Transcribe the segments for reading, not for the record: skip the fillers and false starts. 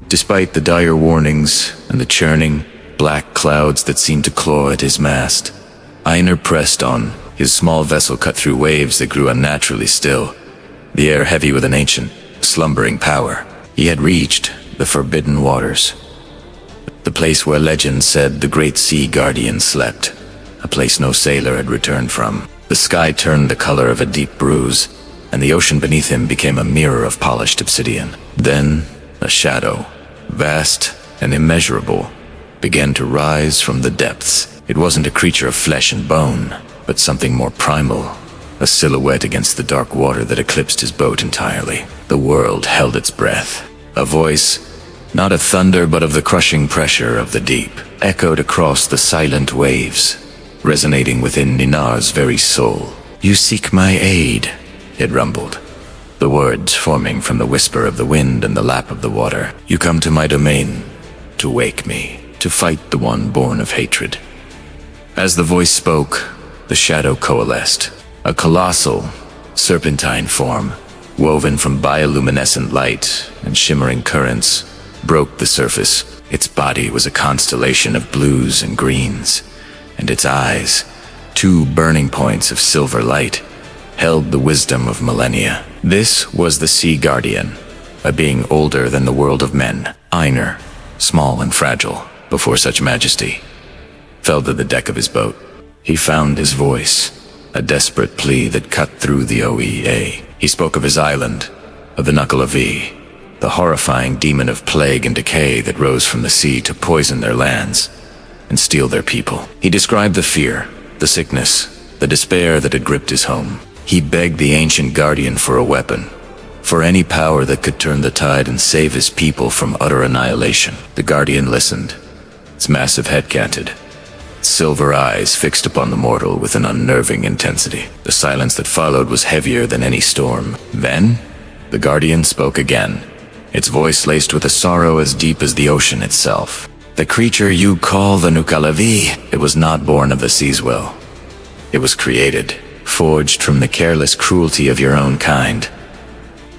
Despite the dire warnings and the churning, black clouds that seemed to claw at his mast, Einar pressed on, his small vessel cut through waves that grew unnaturally still, the air heavy with an ancient, slumbering power. He had reached the forbidden waters, the place where legend said the great sea guardian slept, a place no sailor had returned from. The sky turned the color of a deep bruise, and the ocean beneath him became a mirror of polished obsidian. Then, a shadow, vast and immeasurable, began to rise from the depths. It wasn't a creature of flesh and bone, but something more primal, a silhouette against the dark water that eclipsed his boat entirely. The world held its breath. A voice, not of thunder but of the crushing pressure of the deep, echoed across the silent waves, resonating within Ninar's very soul. "You seek my aid," it rumbled, the words forming from the whisper of the wind and the lap of the water. "You come to my domain, to wake me, to fight the one born of hatred." As the voice spoke, the shadow coalesced, a colossal, serpentine form, woven from bioluminescent light and shimmering currents, broke the surface. Its body was a constellation of blues and greens, and its eyes, two burning points of silver light, held the wisdom of millennia. This was the Sea Guardian, a being older than the world of men. Einar, small and fragile before such majesty, fell to the deck of his boat. He found his voice, a desperate plea that cut through the OEA. He spoke of his island, of the Nukkalavi, the horrifying demon of plague and decay that rose from the sea to poison their lands and steal their people. He described the fear, the sickness, the despair that had gripped his home. He begged the ancient guardian for a weapon, for any power that could turn the tide and save his people from utter annihilation. The guardian listened, its massive head canted, its silver eyes fixed upon the mortal with an unnerving intensity. The silence that followed was heavier than any storm. Then, the guardian spoke again, its voice laced with a sorrow as deep as the ocean itself. "The creature you call the Nukkalavi, it was not born of the sea's will. It was created, forged from the careless cruelty of your own kind."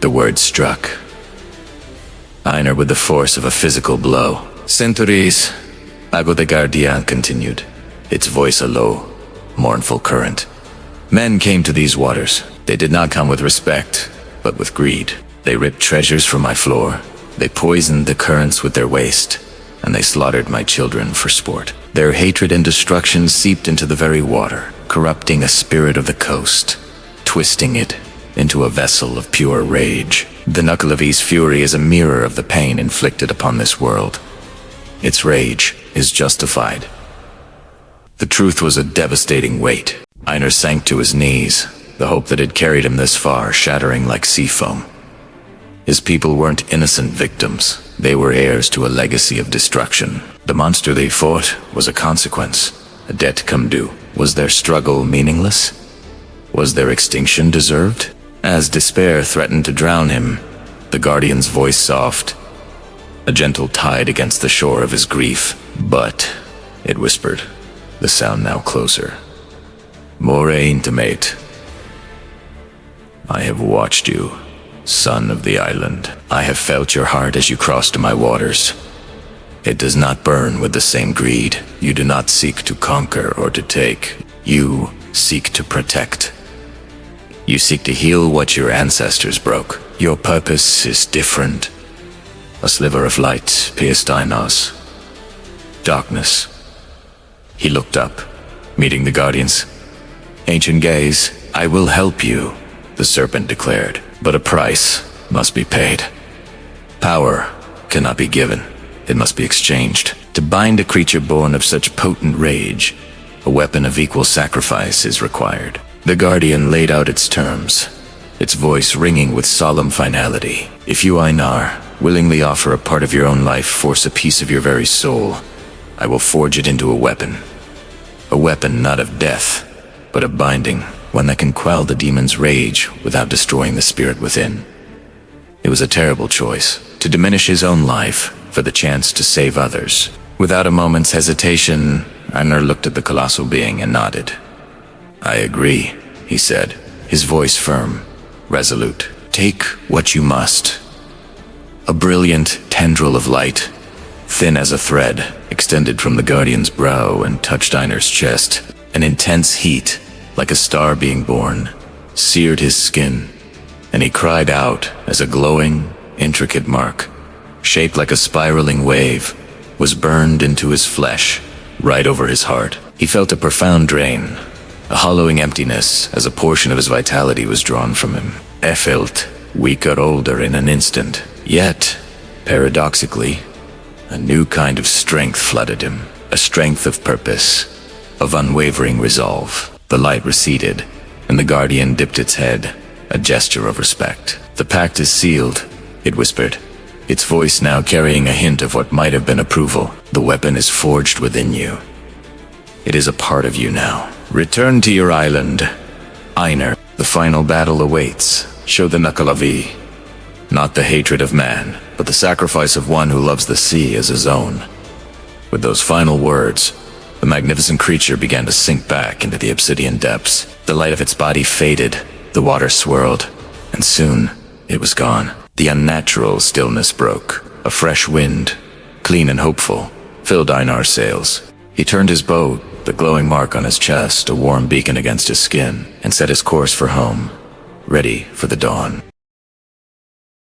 The word struck Einar with the force of a physical blow. "Centuries ago the Guardian continued, its voice a low, mournful current. Men came to these waters. They did not come with respect, but with greed. They ripped treasures from my floor. They poisoned the currents with their waste, and they slaughtered my children for sport. Their hatred and destruction seeped into the very water, corrupting a spirit of the coast, twisting it into a vessel of pure rage. The Nukkalavi's fury is a mirror of the pain inflicted upon this world. Its rage is justified." The truth was a devastating weight. Einar sank to his knees, the hope that had carried him this far shattering like sea foam. His people weren't innocent victims. They were heirs to a legacy of destruction. The monster they fought was a consequence, a debt come due. Was their struggle meaningless? Was their extinction deserved? As despair threatened to drown him, the Guardian's voice soft, a gentle tide against the shore of his grief. "But," it whispered, the sound now closer, more intimate, "I have watched you, son of the island. I have felt your heart as you crossed my waters. It does not burn with the same greed. You do not seek to conquer or to take. You seek to protect. You seek to heal what your ancestors broke. Your purpose is different. A sliver of light pierced Einar's darkness." He looked up, meeting the Guardian's ancient gaze. "I will help you," the serpent declared, "but a price must be paid. Power cannot be given. It must be exchanged. To bind a creature born of such potent rage, a weapon of equal sacrifice is required." The Guardian laid out its terms, its voice ringing with solemn finality. "If you, Einar, willingly offer a part of your own life, force a piece of your very soul, I will forge it into a weapon. A weapon not of death, but of binding, one that can quell the demon's rage without destroying the spirit within." It was a terrible choice, to diminish his own life for the chance to save others. Without a moment's hesitation, Einar looked at the colossal being and nodded. "I agree," he said, his voice firm, resolute. "Take what you must. A brilliant tendril of light, thin as a thread, extended from the Guardian's brow and touched Einar's chest. An intense heat, like a star being born, seared his skin, and he cried out as a glowing, intricate mark, shaped like a spiraling wave, was burned into his flesh, right over his heart. He felt a profound drain, a hollowing emptiness as a portion of his vitality was drawn from him. He felt weaker, older in an instant. Yet, paradoxically, a new kind of strength flooded him, a strength of purpose, of unwavering resolve. The light receded, and the Guardian dipped its head, a gesture of respect. "The pact is sealed," it whispered, its voice now carrying a hint of what might have been approval. "The weapon is forged within you. It is a part of you now. Return to your island, Einar. The final battle awaits. Show the Nukkalavi, not the hatred of man, but the sacrifice of one who loves the sea as his own." With those final words, the magnificent creature began to sink back into the obsidian depths. The light of its body faded, the water swirled, and soon it was gone. The unnatural stillness broke. A fresh wind, clean and hopeful, filled Einar's sails. He turned his boat, the glowing mark on his chest a warm beacon against his skin, and set his course for home, ready for the dawn.